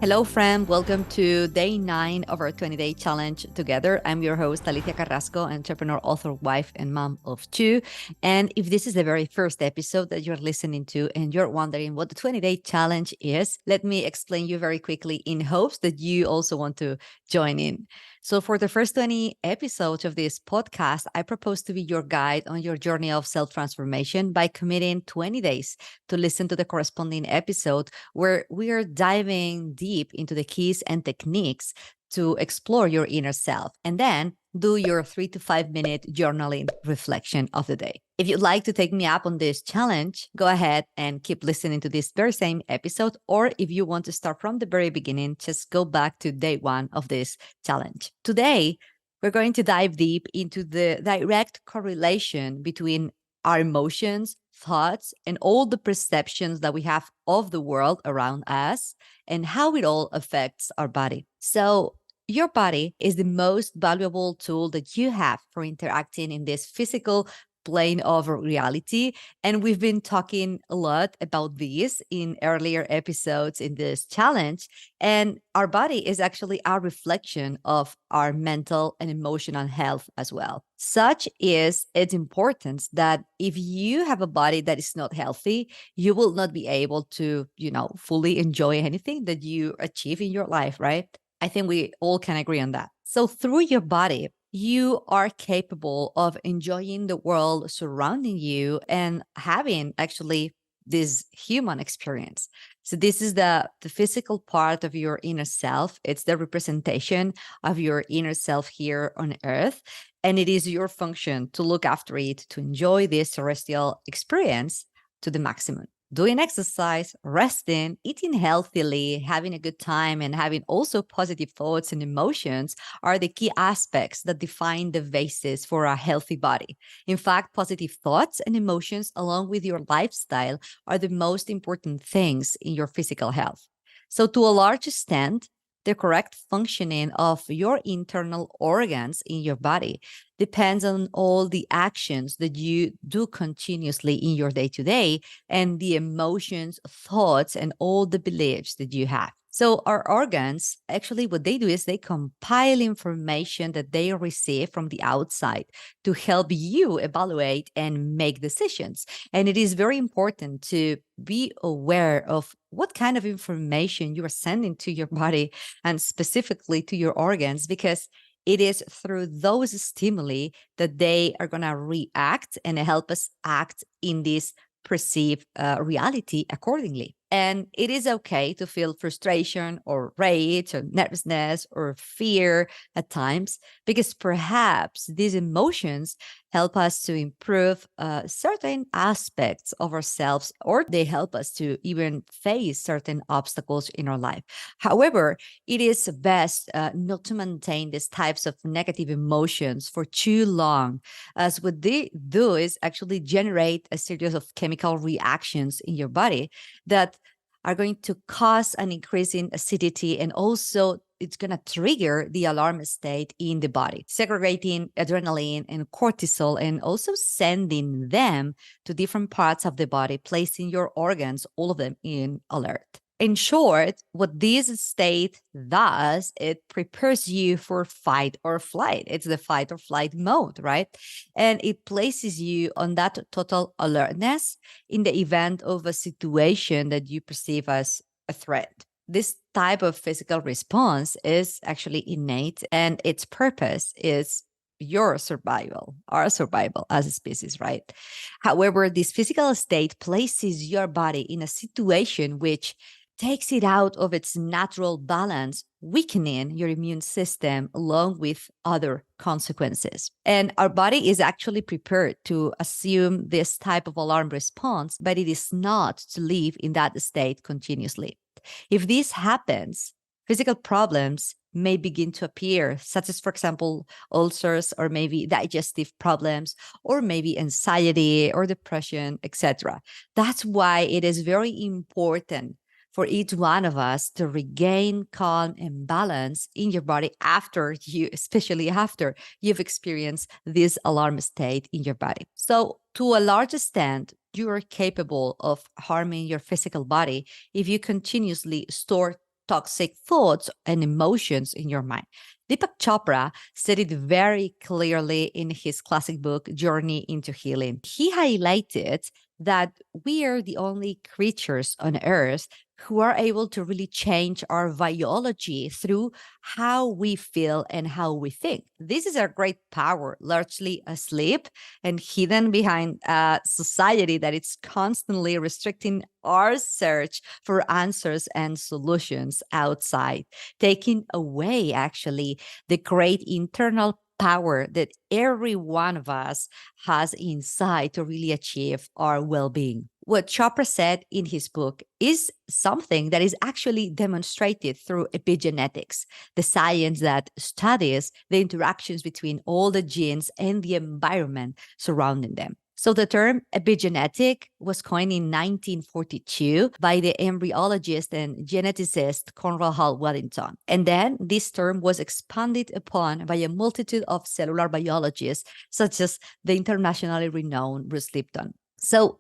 Hello, friend. Welcome to day 9 of our 20-day challenge together. I'm your host, Alicia Carrasco, entrepreneur, author, wife, and mom of 2. And if this is the very first episode that you're listening to and you're wondering what the 20-day challenge is, let me explain you very quickly in hopes that you also want to join in. So for the first 20 episodes of this podcast, I propose to be your guide on your journey of self-transformation by committing 20 days to listen to the corresponding episode where we are diving deep into the keys and techniques to explore your inner self and then do your 3 to 5 minute journaling reflection of the day. If you'd like to take me up on this challenge, go ahead and keep listening to this very same episode. Or if you want to start from the very beginning, just go back to day 1 of this challenge. Today, we're going to dive deep into the direct correlation between our emotions, thoughts, and all the perceptions that we have of the world around us and how it all affects our body. So, your body is the most valuable tool that you have for interacting in this physical plane of reality. And we've been talking a lot about this in earlier episodes in this challenge. And our body is actually a reflection of our mental and emotional health as well. Such is its importance that if you have a body that is not healthy, you will not be able to, fully enjoy anything that you achieve in your life, right? I think we all can agree on that. So through your body, you are capable of enjoying the world surrounding you and having actually this human experience. So this is the physical part of your inner self. It's the representation of your inner self here on earth. And it is your function to look after it, to enjoy this terrestrial experience to the maximum. Doing exercise, resting, eating healthily, having a good time, and having also positive thoughts and emotions are the key aspects that define the basis for a healthy body. In fact, positive thoughts and emotions, along with your lifestyle, are the most important things in your physical health. So, to a large extent, the correct functioning of your internal organs in your body depends on all the actions that you do continuously in your day to day and the emotions, thoughts, and all the beliefs that you have. So, our organs actually, what they do is they compile information that they receive from the outside to help you evaluate and make decisions. And it is very important to be aware of what kind of information you are sending to your body and specifically to your organs, because it is through those stimuli that they are going to react and help us act in this perceived reality accordingly. And it is okay to feel frustration or rage or nervousness or fear at times, because perhaps these emotions help us to improve certain aspects of ourselves, or they help us to even face certain obstacles in our life. However, it is best not to maintain these types of negative emotions for too long, as what they do is actually generate a series of chemical reactions in your body that are going to cause an increase in acidity, and also it's going to trigger the alarm state in the body, segregating adrenaline and cortisol and also sending them to different parts of the body, placing your organs, all of them, in alert. In short, what this state does, it prepares you for fight or flight. It's the fight or flight mode, right? And it places you on that total alertness in the event of a situation that you perceive as a threat. This type of physical response is actually innate, and its purpose is your survival, our survival as a species, right? However, this physical state places your body in a situation which takes it out of its natural balance, weakening your immune system along with other consequences. And our body is actually prepared to assume this type of alarm response, but it is not to live in that state continuously. If this happens, physical problems may begin to appear, such as, for example, ulcers, or maybe digestive problems, or maybe anxiety or depression, etc. That's why it is very important for each one of us to regain calm and balance in your body after you, especially after you've experienced this alarm state in your body. So, to a large extent, you are capable of harming your physical body if you continuously store toxic thoughts and emotions in your mind. Deepak Chopra said it very clearly in his classic book, Journey into Healing. He highlighted that we are the only creatures on earth who are able to really change our biology through how we feel and how we think. This is our great power, largely asleep and hidden behind a society that is constantly restricting our search for answers and solutions outside, taking away actually the great internal power that every one of us has inside to really achieve our well being. What Chopra said in his book is something that is actually demonstrated through epigenetics, the science that studies the interactions between all the genes and the environment surrounding them. So the term epigenetic was coined in 1942 by the embryologist and geneticist Conrad Hall Wellington. And then this term was expanded upon by a multitude of cellular biologists, such as the internationally renowned Bruce Lipton. So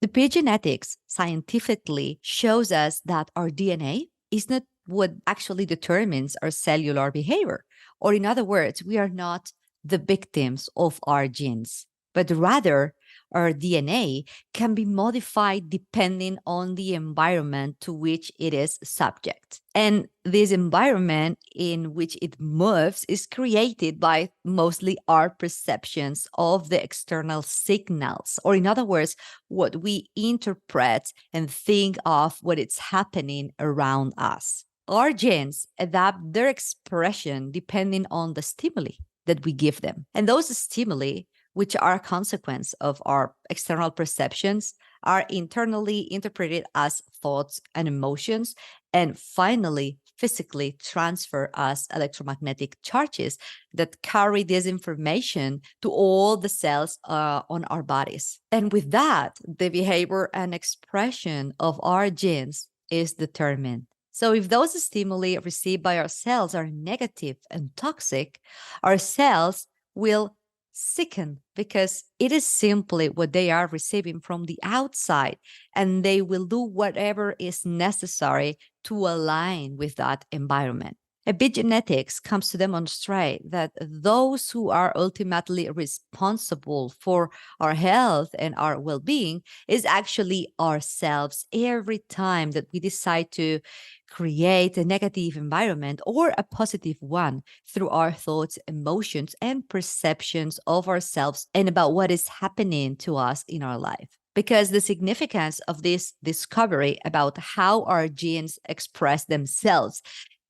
epigenetics scientifically shows us that our DNA is not what actually determines our cellular behavior. Or, in other words, we are not the victims of our genes, but rather our DNA can be modified depending on the environment to which it is subject. And this environment in which it moves is created by mostly our perceptions of the external signals, or in other words, what we interpret and think of what is happening around us. Our genes adapt their expression depending on the stimuli that we give them. And those stimuli, which are a consequence of our external perceptions, are internally interpreted as thoughts and emotions, and finally, physically transfer as electromagnetic charges that carry this information to all the cells on our bodies. And with that, the behavior and expression of our genes is determined. So if those stimuli received by our cells are negative and toxic, our cells will sicken because it is simply what they are receiving from the outside, and they will do whatever is necessary to align with that environment. Epigenetics comes to demonstrate that those who are ultimately responsible for our health and our well being is actually ourselves every time that we decide to create a negative environment or a positive one through our thoughts, emotions, and perceptions of ourselves and about what is happening to us in our life. Because the significance of this discovery about how our genes express themselves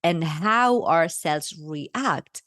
and how our cells react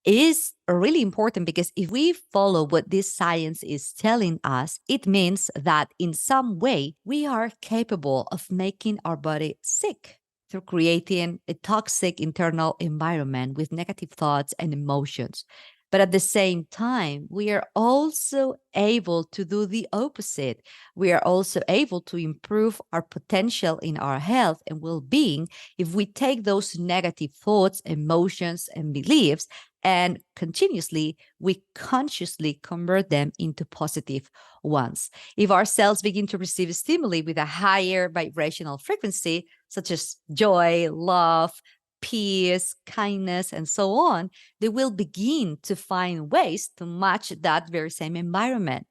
is really important, because if we follow what this science is telling us, it means that in some way we are capable of making our body sick through creating a toxic internal environment with negative thoughts and emotions. But at the same time, we are also able to do the opposite. We are also able to improve our potential in our health and well being if we take those negative thoughts, emotions, and beliefs and continuously, we consciously convert them into positive ones. If our cells begin to receive stimuli with a higher vibrational frequency, such as joy, love, peace, kindness, and so on, they will begin to find ways to match that very same environment.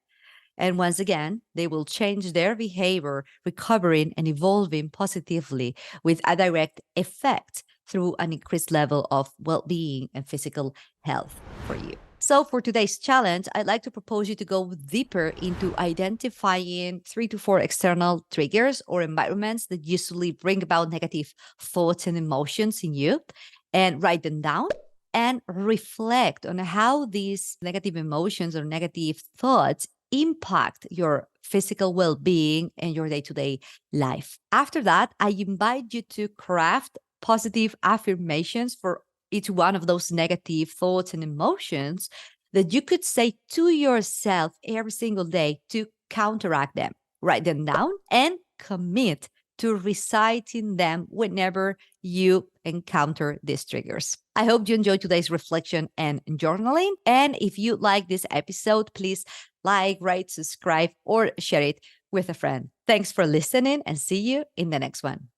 And once again, they will change their behavior, recovering and evolving positively with a direct effect through an increased level of well being and physical health for you. So, for today's challenge, I'd like to propose you to go deeper into identifying 3 to 4 external triggers or environments that usually bring about negative thoughts and emotions in you, and write them down and reflect on how these negative emotions or negative thoughts impact your physical well being and your day to day life. After that, I invite you to craft positive affirmations for each one of those negative thoughts and emotions that you could say to yourself every single day to counteract them. Write them down and commit to reciting them whenever you encounter these triggers. I hope you enjoyed today's reflection and journaling. And if you like this episode, please like, rate, subscribe, or share it with a friend. Thanks for listening, and see you in the next one.